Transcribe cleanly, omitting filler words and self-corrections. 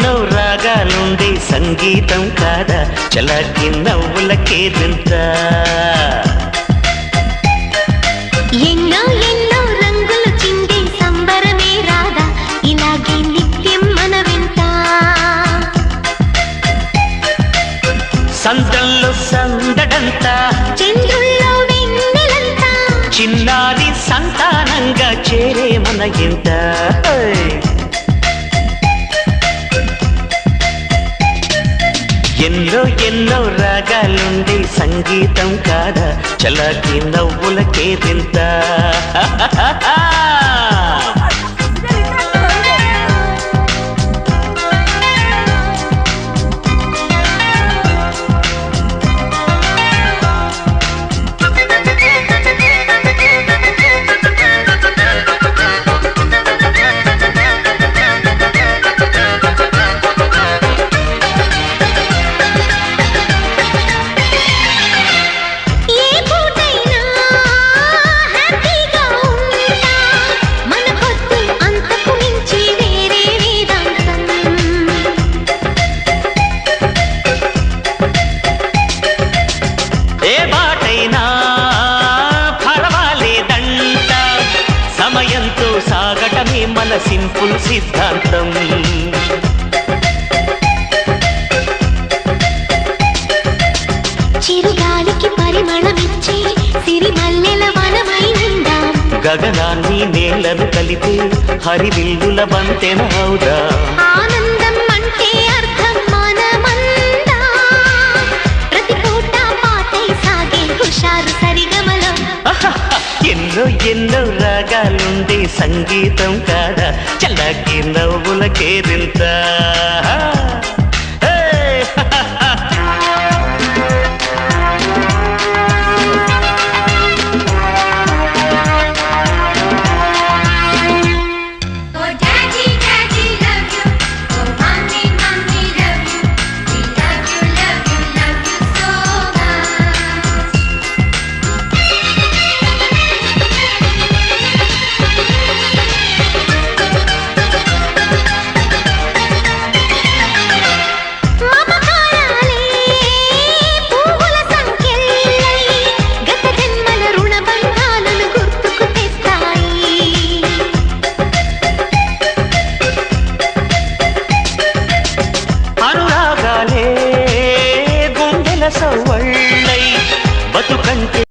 ఎన్నో రాగాలుండే సంగీతం కాదా చలాకి నవ్వులకేదింత ఎన్నో ఎన్నో రంగులు చిందే సంబరమే రాదా ఇలాగే నిత్యం మన వెంట సందల్లో సందడంతా చంద్రుల్లో వెన్నెలంతా చిన్నారి సంతానంగా చేరే మన ఇంట ఎన్నో ఎన్నో రాగాలుండే సంగీతం కాదా చలాకి నవ్వులకేదింత సాగటమే మన సింపుల్ సిద్ధాంతం చిరుగాలికి పరిమళమిచ్చే సిరిమల్లెల వనమై నిందాం గగనాన్ని నేలను కలిపే హరివిల్లుల బంతెన అవుదా ఆనందం అంటే అర్థం మనమందా ప్రతి పూట పాటై సాగే హుషారు సరిగమలో ఎన్నో ఎన్నో రాగాలుండే సంగీతం కాదా చల్లకి నవ్వులకేదింత